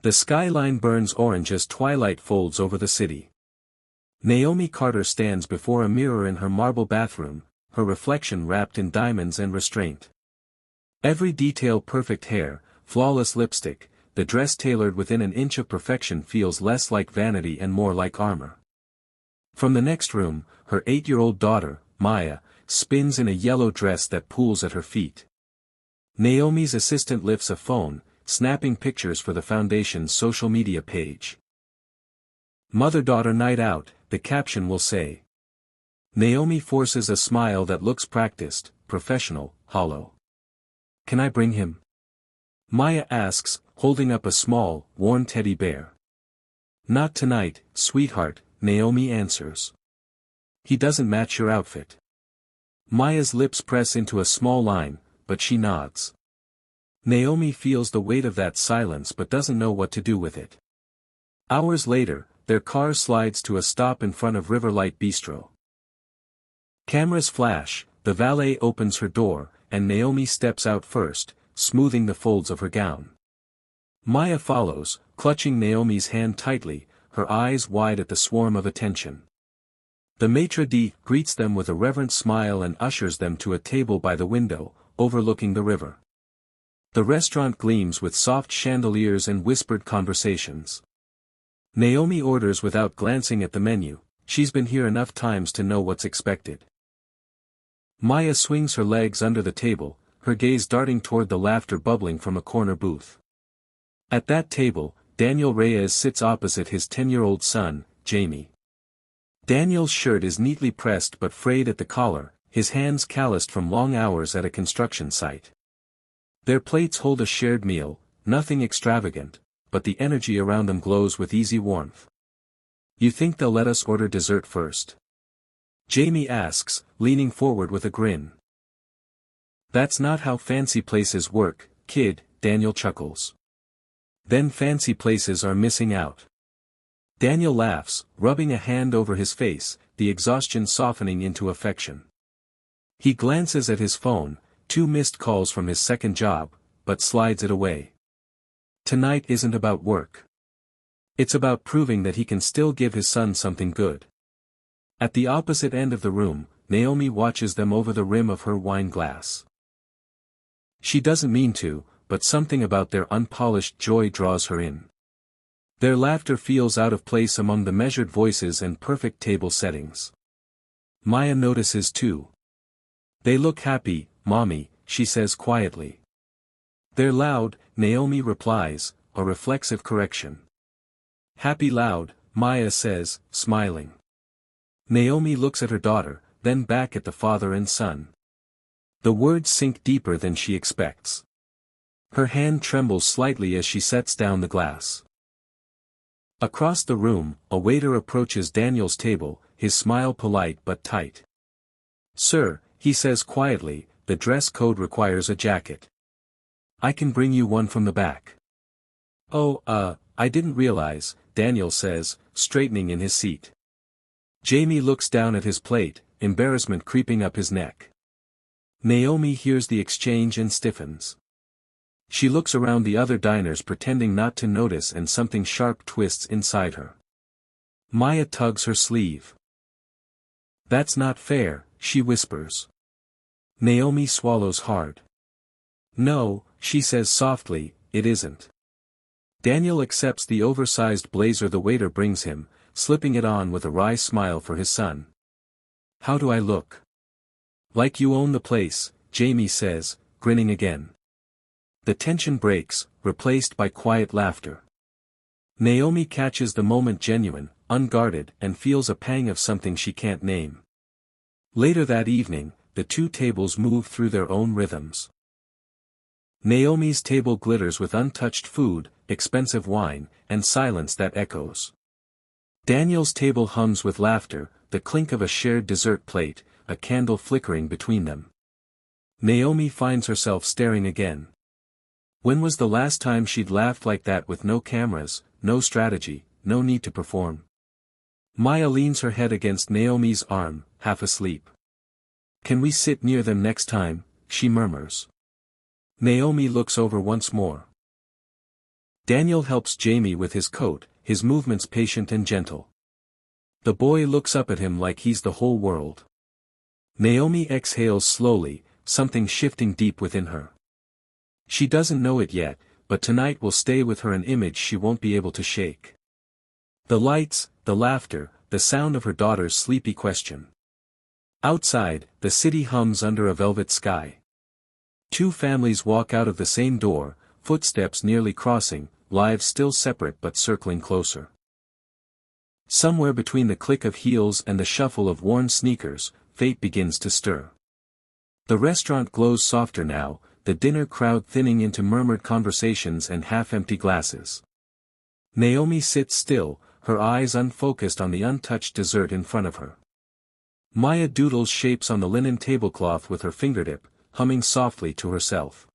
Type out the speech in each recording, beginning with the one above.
The skyline burns orange as twilight folds over the city. Naomi Carter stands before a mirror in her marble bathroom, her reflection wrapped in diamonds and restraint. Every detail: perfect hair, flawless lipstick, the dress tailored within an inch of perfection feels less like vanity and more like armor. From the next room, her 8-year-old daughter, Maya, spins in a yellow dress that pools at her feet. Naomi's assistant lifts a phone, snapping pictures for the foundation's social media page. Mother-daughter night out, the caption will say. Naomi forces a smile that looks practiced, professional, hollow. Can I bring him? Maya asks, holding up a small, worn teddy bear. Not tonight, sweetheart, Naomi answers. He doesn't match your outfit. Maya's lips press into a small line, but she nods. Naomi feels the weight of that silence but doesn't know what to do with it. Hours later, their car slides to a stop in front of Riverlight Bistro. Cameras flash, the valet opens her door, and Naomi steps out first, smoothing the folds of her gown. Maya follows, clutching Naomi's hand tightly, her eyes wide at the swarm of attention. The maitre d' greets them with a reverent smile and ushers them to a table by the window, overlooking the river. The restaurant gleams with soft chandeliers and whispered conversations. Naomi orders without glancing at the menu. She's been here enough times to know what's expected. Maya swings her legs under the table, her gaze darting toward the laughter bubbling from a corner booth. At that table, Daniel Reyes sits opposite his 10-year-old son, Jamie. Daniel's shirt is neatly pressed but frayed at the collar, his hands calloused from long hours at a construction site. Their plates hold a shared meal, nothing extravagant, but the energy around them glows with easy warmth. You think they'll let us order dessert first? Jamie asks, leaning forward with a grin. That's not how fancy places work, kid, Daniel chuckles. Then fancy places are missing out. Daniel laughs, rubbing a hand over his face, the exhaustion softening into affection. He glances at his phone, 2 missed calls from his second job, but slides it away. Tonight isn't about work. It's about proving that he can still give his son something good. At the opposite end of the room, Naomi watches them over the rim of her wine glass. She doesn't mean to, but something about their unpolished joy draws her in. Their laughter feels out of place among the measured voices and perfect table settings. Maya notices too. They look happy, Mommy, she says quietly. They're loud, Naomi replies, a reflexive correction. Happy loud, Maya says, smiling. Naomi looks at her daughter, then back at the father and son. The words sink deeper than she expects. Her hand trembles slightly as she sets down the glass. Across the room, a waiter approaches Daniel's table, his smile polite but tight. Sir, he says quietly, the dress code requires a jacket. I can bring you one from the back. Oh, I didn't realize, Daniel says, straightening in his seat. Jamie looks down at his plate, embarrassment creeping up his neck. Naomi hears the exchange and stiffens. She looks around the other diners pretending not to notice and something sharp twists inside her. Maya tugs her sleeve. That's not fair, she whispers. Naomi swallows hard. No, she says softly, it isn't. Daniel accepts the oversized blazer the waiter brings him, slipping it on with a wry smile for his son. How do I look? Like you own the place, Jamie says, grinning again. The tension breaks, replaced by quiet laughter. Naomi catches the moment genuine, unguarded, and feels a pang of something she can't name. Later that evening, the 2 tables move through their own rhythms. Naomi's table glitters with untouched food, expensive wine, and silence that echoes. Daniel's table hums with laughter, the clink of a shared dessert plate, a candle flickering between them. Naomi finds herself staring again. When was the last time she'd laughed like that with no cameras, no strategy, no need to perform? Maya leans her head against Naomi's arm, half asleep. Can we sit near them next time? She murmurs. Naomi looks over once more. Daniel helps Jamie with his coat, his movements patient and gentle. The boy looks up at him like he's the whole world. Naomi exhales slowly, something shifting deep within her. She doesn't know it yet, but tonight will stay with her an image she won't be able to shake. The lights, the laughter, the sound of her daughter's sleepy question. Outside, the city hums under a velvet sky. Two families walk out of the same door, footsteps nearly crossing, lives still separate but circling closer. Somewhere between the click of heels and the shuffle of worn sneakers, fate begins to stir. The restaurant glows softer now, the dinner crowd thinning into murmured conversations and half-empty glasses. Naomi sits still, her eyes unfocused on the untouched dessert in front of her. Maya doodles shapes on the linen tablecloth with her fingertip, humming softly to herself.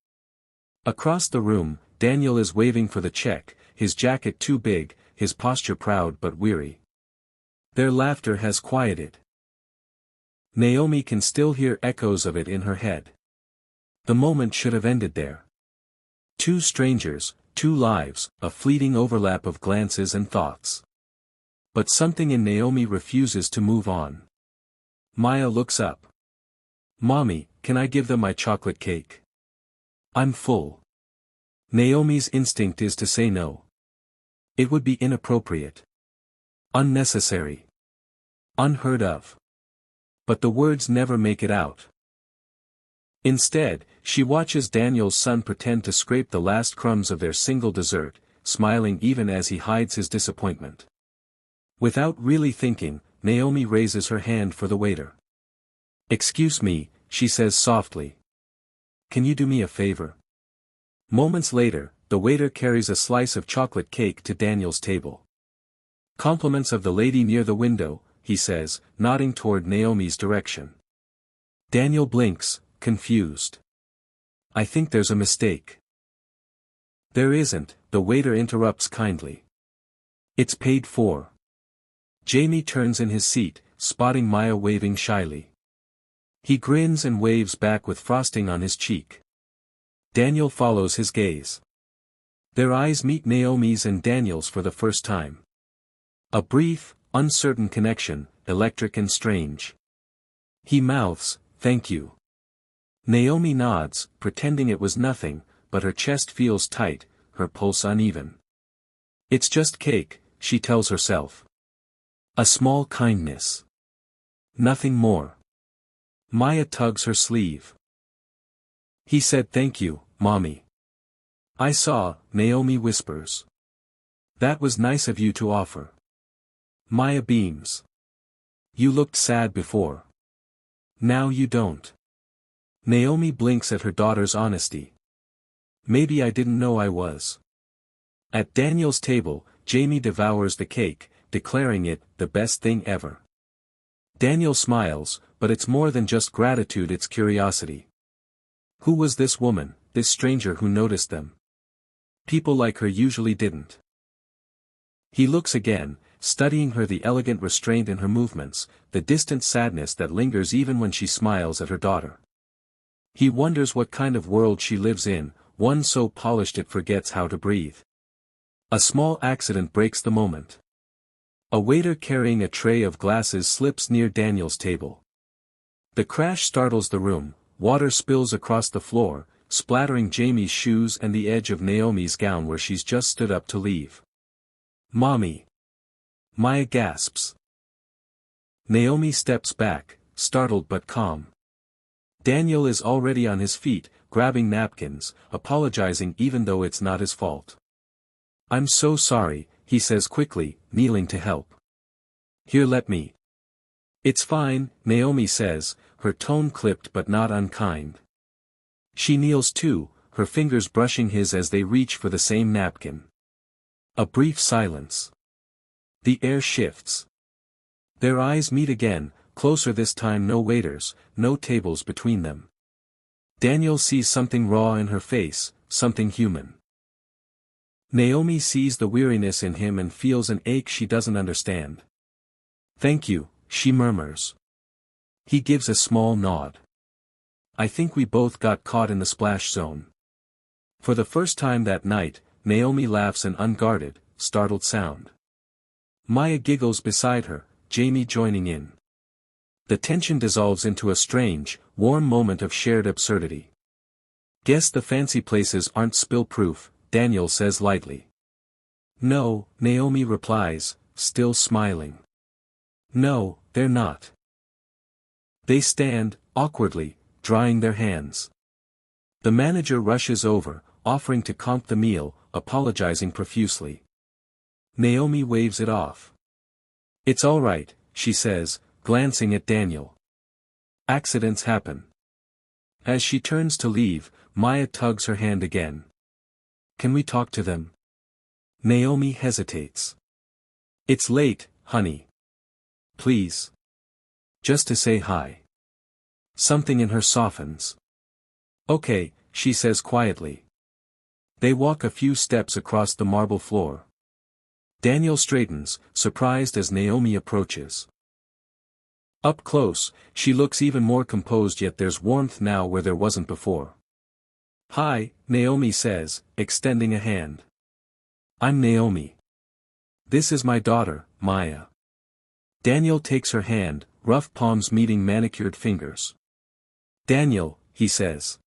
Across the room, Daniel is waving for the check, his jacket too big, his posture proud but weary. Their laughter has quieted. Naomi can still hear echoes of it in her head. The moment should have ended there. Two strangers, two lives, a fleeting overlap of glances and thoughts. But something in Naomi refuses to move on. Maya looks up. "Mommy, can I give them my chocolate cake? I'm full." Naomi's instinct is to say no. It would be inappropriate. Unnecessary. Unheard of. But the words never make it out. Instead, she watches Daniel's son pretend to scrape the last crumbs of their single dessert, smiling even as he hides his disappointment. Without really thinking, Naomi raises her hand for the waiter. "Excuse me," she says softly. "Can you do me a favor?" Moments later, the waiter carries a slice of chocolate cake to Daniel's table. "Compliments of the lady near the window," he says, nodding toward Naomi's direction. Daniel blinks, confused. "I think there's a mistake." "There isn't," the waiter interrupts kindly. "It's paid for." Jamie turns in his seat, spotting Maya waving shyly. He grins and waves back with frosting on his cheek. Daniel follows his gaze. Their eyes meet Naomi's and Daniel's for the first time. A brief, uncertain connection, electric and strange. He mouths, "Thank you." Naomi nods, pretending it was nothing, but her chest feels tight, her pulse uneven. "It's just cake," she tells herself. "A small kindness. Nothing more." Maya tugs her sleeve. "He said thank you, Mommy." "I saw," Naomi whispers. "That was nice of you to offer." Maya beams. "You looked sad before. Now you don't." Naomi blinks at her daughter's honesty. "Maybe I didn't know I was." At Daniel's table, Jamie devours the cake, declaring it the best thing ever. Daniel smiles, but it's more than just gratitude, it's curiosity. Who was this woman, this stranger who noticed them? People like her usually didn't. He looks again, studying her, the elegant restraint in her movements, the distant sadness that lingers even when she smiles at her daughter. He wonders what kind of world she lives in, one so polished it forgets how to breathe. A small accident breaks the moment. A waiter carrying a tray of glasses slips near Daniel's table. The crash startles the room, water spills across the floor, splattering Jamie's shoes and the edge of Naomi's gown where she's just stood up to leave. "Mommy!" Maya gasps. Naomi steps back, startled but calm. Daniel is already on his feet, grabbing napkins, apologizing even though it's not his fault. "I'm so sorry," he says quickly, kneeling to help. "Here, let me." "It's fine," Naomi says, her tone clipped but not unkind. She kneels too, her fingers brushing his as they reach for the same napkin. A brief silence. The air shifts. Their eyes meet again, closer this time, no waiters, no tables between them. Daniel sees something raw in her face, something human. Naomi sees the weariness in him and feels an ache she doesn't understand. "Thank you," she murmurs. He gives a small nod. "I think we both got caught in the splash zone." For the first time that night, Naomi laughs an unguarded, startled sound. Maya giggles beside her, Jamie joining in. The tension dissolves into a strange, warm moment of shared absurdity. Guess the fancy places aren't spill-proof, Daniel says lightly. No, Naomi replies, still smiling. No, they're not. They stand, awkwardly, drying their hands. The manager rushes over, offering to comp the meal, apologizing profusely. Naomi waves it off. It's all right, she says, glancing at Daniel. Accidents happen. As she turns to leave, Maya tugs her hand again. Can we talk to them? Naomi hesitates. It's late, honey. Please. Just to say hi. Something in her softens. Okay, she says quietly. They walk a few steps across the marble floor. Daniel straightens, surprised as Naomi approaches. Up close, she looks even more composed, yet there's warmth now where there wasn't before. Hi, Naomi says, extending a hand. I'm Naomi. This is my daughter, Maya. Daniel takes her hand, rough palms meeting manicured fingers. Daniel, he says.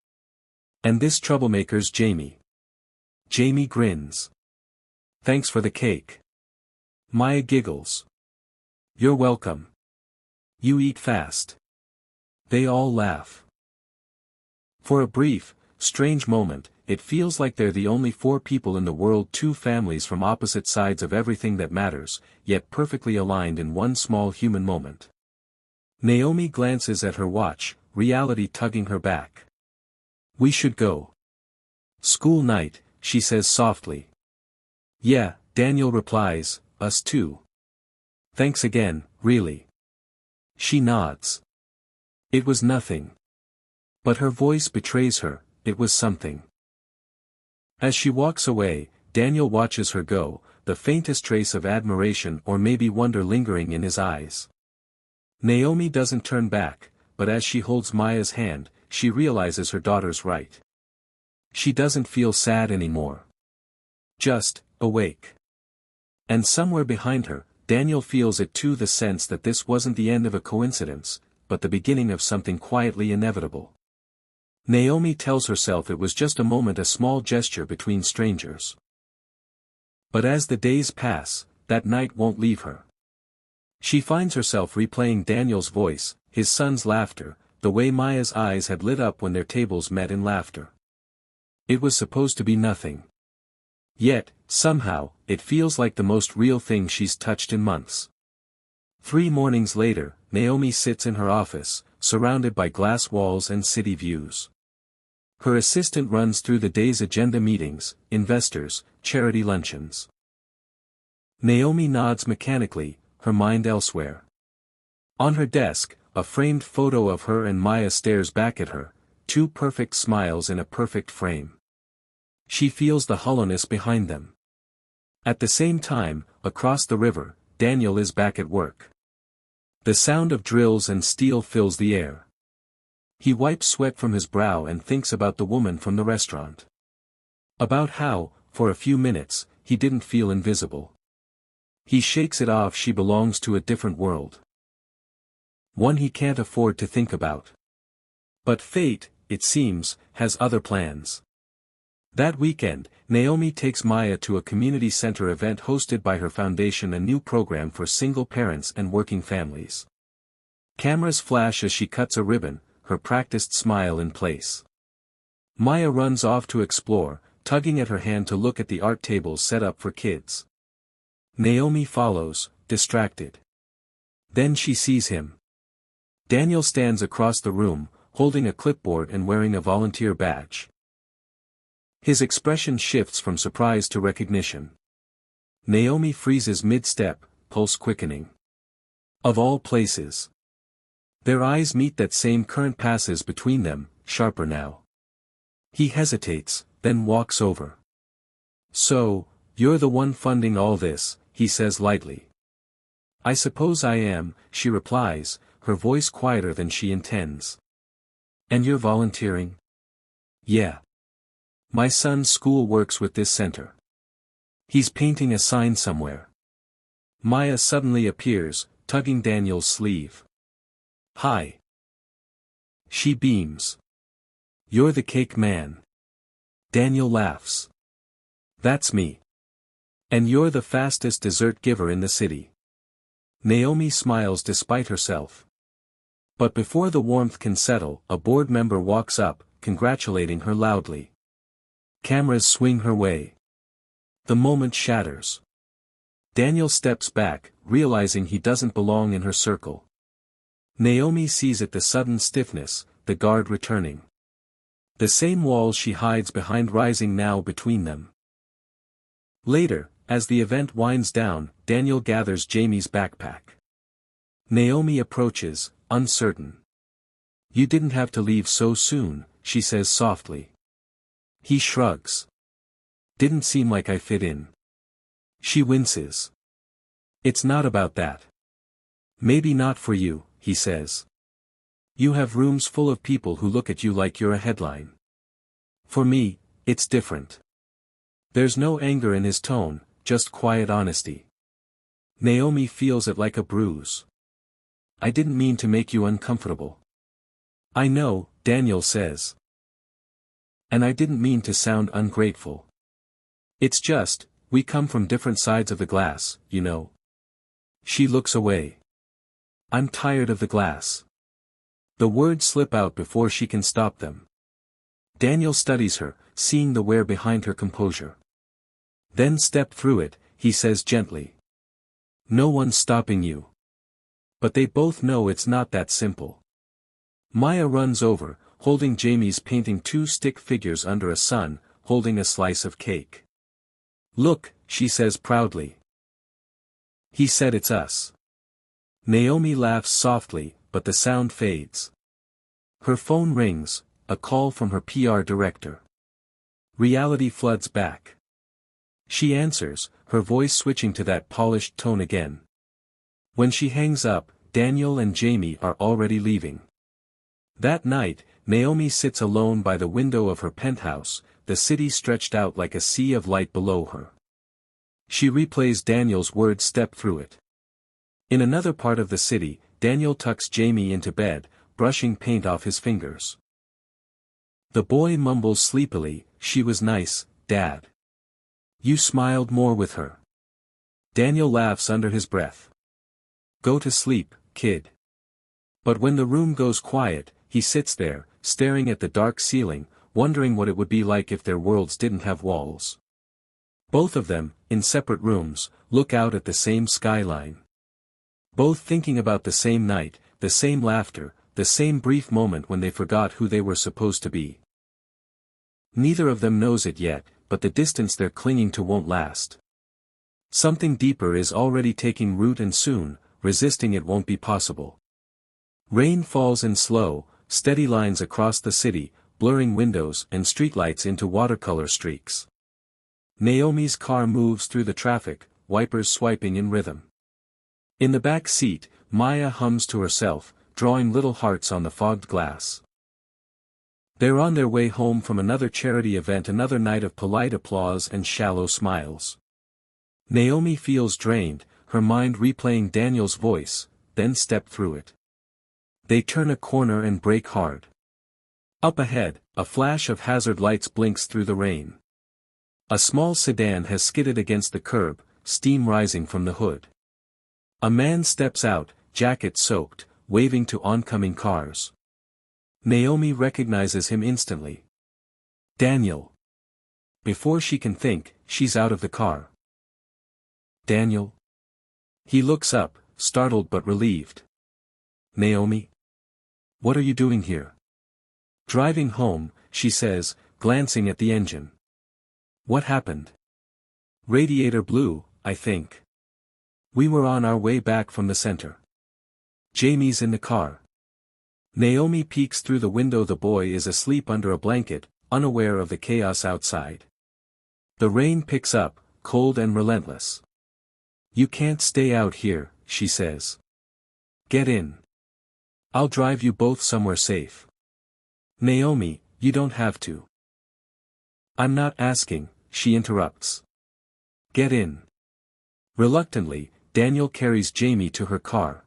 And this troublemaker's Jamie. Jamie grins. Thanks for the cake. Maya giggles. You're welcome. You eat fast. They all laugh. For a brief, strange moment, it feels like they're the only four people in the world, two families from opposite sides of everything that matters, yet perfectly aligned in one small human moment. Naomi glances at her watch, reality tugging her back. We should go. School night, she says softly. Yeah, Daniel replies, us too. Thanks again, really. She nods. It was nothing. But her voice betrays her, it was something. As she walks away, Daniel watches her go, the faintest trace of admiration or maybe wonder lingering in his eyes. Naomi doesn't turn back, but as she holds Maya's hand, she realizes her daughter's right. She doesn't feel sad anymore. Just, awake. And somewhere behind her, Daniel feels it too, the sense that this wasn't the end of a coincidence, but the beginning of something quietly inevitable. Naomi tells herself it was just a moment, a small gesture between strangers. But as the days pass, that night won't leave her. She finds herself replaying Daniel's voice, his son's laughter, the way Maya's eyes had lit up when their tables met in laughter. It was supposed to be nothing. Yet, somehow, it feels like the most real thing she's touched in months. 3 mornings later, Naomi sits in her office, surrounded by glass walls and city views. Her assistant runs through the day's agenda: meetings, investors, charity luncheons. Naomi nods mechanically, her mind elsewhere. On her desk, a framed photo of her and Maya stares back at her, 2 perfect smiles in a perfect frame. She feels the hollowness behind them. At the same time, across the river, Daniel is back at work. The sound of drills and steel fills the air. He wipes sweat from his brow and thinks about the woman from the restaurant. About how, for a few minutes, he didn't feel invisible. He shakes it off. She belongs to a different world. One he can't afford to think about. But fate, it seems, has other plans. That weekend, Naomi takes Maya to a community center event hosted by her foundation, a new program for single parents and working families. Cameras flash as she cuts a ribbon, her practiced smile in place. Maya runs off to explore, tugging at her hand to look at the art tables set up for kids. Naomi follows, distracted. Then she sees him. Daniel stands across the room, holding a clipboard and wearing a volunteer badge. His expression shifts from surprise to recognition. Naomi freezes mid-step, pulse quickening. Of all places. Their eyes meet, that same current passes between them, sharper now. He hesitates, then walks over. So, you're the one funding all this, he says lightly. I suppose I am, she replies, her voice quieter than she intends. And you're volunteering? Yeah. My son's school works with this center. He's painting a sign somewhere. Maya suddenly appears, tugging Daniel's sleeve. Hi. She beams. You're the cake man. Daniel laughs. That's me. And you're the fastest dessert giver in the city. Naomi smiles despite herself. But before the warmth can settle, a board member walks up, congratulating her loudly. Cameras swing her way. The moment shatters. Daniel steps back, realizing he doesn't belong in her circle. Naomi sees it, the sudden stiffness, the guard returning. The same walls she hides behind rising now between them. Later, as the event winds down, Daniel gathers Jamie's backpack. Naomi approaches, uncertain. You didn't have to leave so soon, she says softly. He shrugs. Didn't seem like I fit in. She winces. It's not about that. Maybe not for you, he says. You have rooms full of people who look at you like you're a headline. For me, it's different. There's no anger in his tone, just quiet honesty. Naomi feels it like a bruise. I didn't mean to make you uncomfortable. I know, Daniel says. And I didn't mean to sound ungrateful. It's just, we come from different sides of the glass, you know. She looks away. I'm tired of the glass. The words slip out before she can stop them. Daniel studies her, seeing the wear behind her composure. Then step through it, he says gently. No one's stopping you. But they both know it's not that simple. Maya runs over, holding Jamie's painting, two stick figures under a sun, holding a slice of cake. Look, she says proudly. He said it's us. Naomi laughs softly, but the sound fades. Her phone rings, a call from her PR director. Reality floods back. She answers, her voice switching to that polished tone again. When she hangs up, Daniel and Jamie are already leaving. That night, Naomi sits alone by the window of her penthouse, the city stretched out like a sea of light below her. She replays Daniel's words, step through it. In another part of the city, Daniel tucks Jamie into bed, brushing paint off his fingers. The boy mumbles sleepily, she was nice, Dad. You smiled more with her. Daniel laughs under his breath. Go to sleep, kid. But when the room goes quiet, he sits there, staring at the dark ceiling, wondering what it would be like if their worlds didn't have walls. Both of them, in separate rooms, look out at the same skyline. Both thinking about the same night, the same laughter, the same brief moment when they forgot who they were supposed to be. Neither of them knows it yet, but the distance they're clinging to won't last. Something deeper is already taking root, and soon, resisting it won't be possible. Rain falls in slow, steady lines across the city, blurring windows and streetlights into watercolor streaks. Naomi's car moves through the traffic, wipers swiping in rhythm. In the back seat, Maya hums to herself, drawing little hearts on the fogged glass. They're on their way home from another charity event, another night of polite applause and shallow smiles. Naomi feels drained, her mind replaying Daniel's voice, then step through it. They turn a corner and brake hard. Up ahead, a flash of hazard lights blinks through the rain. A small sedan has skidded against the curb, steam rising from the hood. A man steps out, jacket soaked, waving to oncoming cars. Naomi recognizes him instantly. Daniel. Before she can think, she's out of the car. Daniel? He looks up, startled but relieved. Naomi? What are you doing here? Driving home, she says, glancing at the engine. What happened? Radiator blew, I think. We were on our way back from the center. Jamie's in the car. Naomi peeks through the window. The boy is asleep under a blanket, unaware of the chaos outside. The rain picks up, cold and relentless. You can't stay out here, she says. Get in. I'll drive you both somewhere safe. Naomi, you don't have to. I'm not asking, she interrupts. Get in. Reluctantly, Daniel carries Jamie to her car.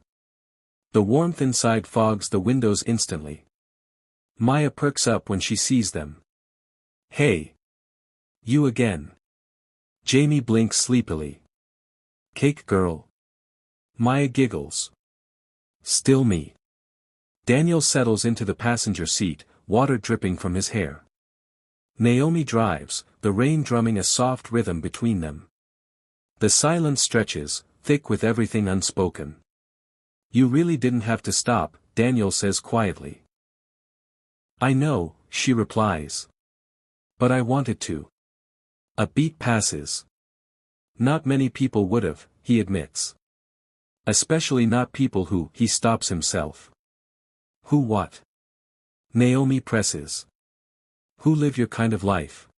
The warmth inside fogs the windows instantly. Maya perks up when she sees them. Hey! You again. Jamie blinks sleepily. Cake girl. Maya giggles. Still me. Daniel settles into the passenger seat, water dripping from his hair. Naomi drives, the rain drumming a soft rhythm between them. The silence stretches, thick with everything unspoken. You really didn't have to stop, Daniel says quietly. I know, she replies. But I wanted to. A beat passes. Not many people would've, he admits. Especially not people who, he stops himself. Who what? Naomi presses. Who live your kind of life?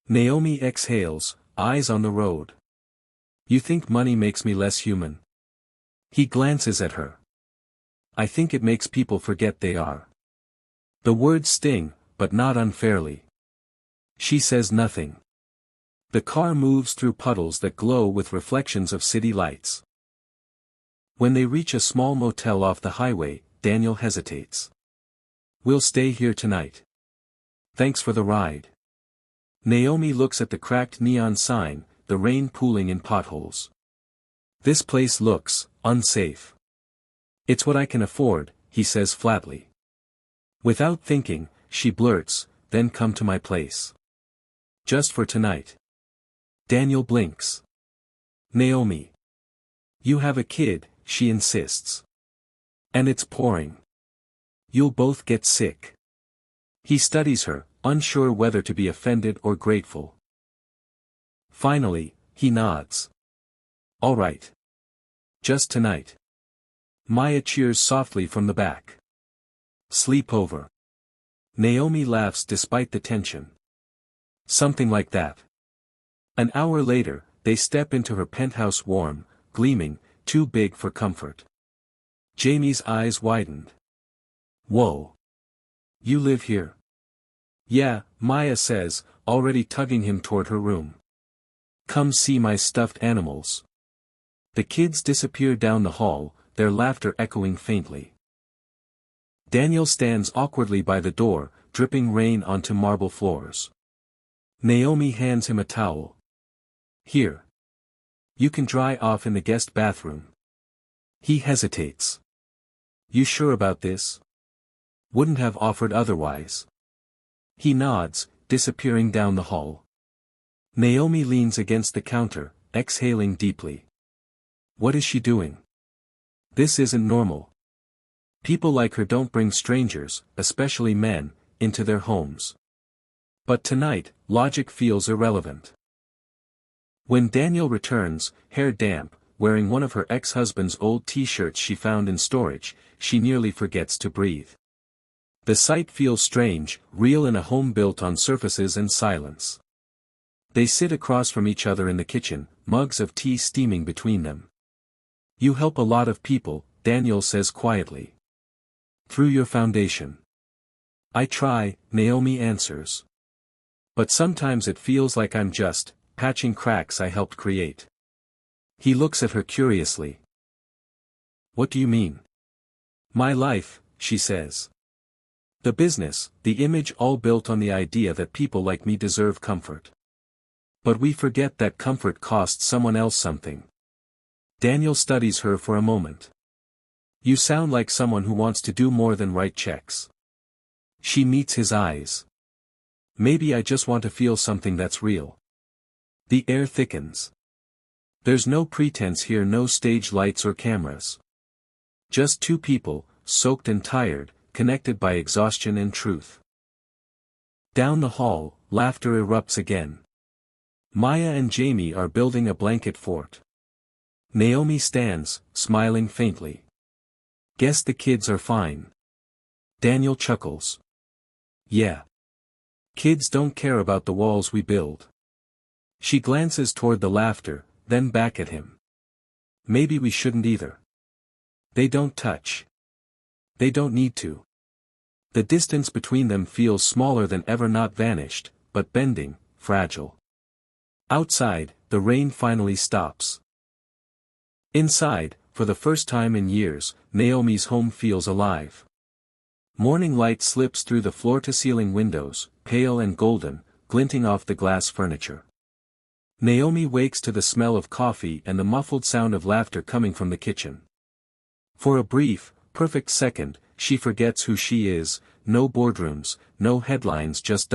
Naomi exhales, eyes on the road. You think money makes me less human? He glances at her. I think it makes people forget they are. The words sting, but not unfairly. She says nothing. The car moves through puddles that glow with reflections of city lights. When they reach a small motel off the highway, Daniel hesitates. We'll stay here tonight. Thanks for the ride. Naomi looks at the cracked neon sign, the rain pooling in potholes. This place looks unsafe. It's what I can afford, he says flatly. Without thinking, she blurts, then come to my place. Just for tonight. Daniel blinks. Naomi. You have a kid, she insists. And it's pouring. You'll both get sick. He studies her, unsure whether to be offended or grateful. Finally, he nods. All right. Just tonight. Maya cheers softly from the back. Sleep over. Naomi laughs despite the tension. Something like that. An hour later, they step into her penthouse warm, gleaming, too big for comfort. Jamie's eyes widened. Whoa. You live here? Yeah, Maya says, already tugging him toward her room. Come see my stuffed animals. The kids disappear down the hall, their laughter echoing faintly. Daniel stands awkwardly by the door, dripping rain onto marble floors. Naomi hands him a towel. Here. You can dry off in the guest bathroom. He hesitates. You sure about this? Wouldn't have offered otherwise. He nods, disappearing down the hall. Naomi leans against the counter, exhaling deeply. What is she doing? This isn't normal. People like her don't bring strangers, especially men, into their homes. But tonight, logic feels irrelevant. When Daniel returns, hair damp, wearing one of her ex-husband's old t-shirts she found in storage, she nearly forgets to breathe. The sight feels strange, real in a home built on surfaces and silence. They sit across from each other in the kitchen, mugs of tea steaming between them. You help a lot of people, Daniel says quietly. Through your foundation. I try, Naomi answers. But sometimes it feels like I'm just patching cracks I helped create. He looks at her curiously. What do you mean? My life, she says. The business, the image all built on the idea that people like me deserve comfort. But we forget that comfort costs someone else something. Daniel studies her for a moment. You sound like someone who wants to do more than write checks. She meets his eyes. Maybe I just want to feel something that's real. The air thickens. There's no pretense here, no stage lights or cameras. Just two people, soaked and tired, connected by exhaustion and truth. Down the hall, laughter erupts again. Maya and Jamie are building a blanket fort. Naomi stands, smiling faintly. Guess the kids are fine. Daniel chuckles. Yeah. Kids don't care about the walls we build. She glances toward the laughter, then back at him. Maybe we shouldn't either. They don't touch. They don't need to. The distance between them feels smaller than ever, not vanished, but bending, fragile. Outside, the rain finally stops. Inside, for the first time in years, Naomi's home feels alive. Morning light slips through the floor-to-ceiling windows, pale and golden, glinting off the glass furniture. Naomi wakes to the smell of coffee and the muffled sound of laughter coming from the kitchen. For a brief, perfect second, she forgets who she is, no boardrooms, no headlines, just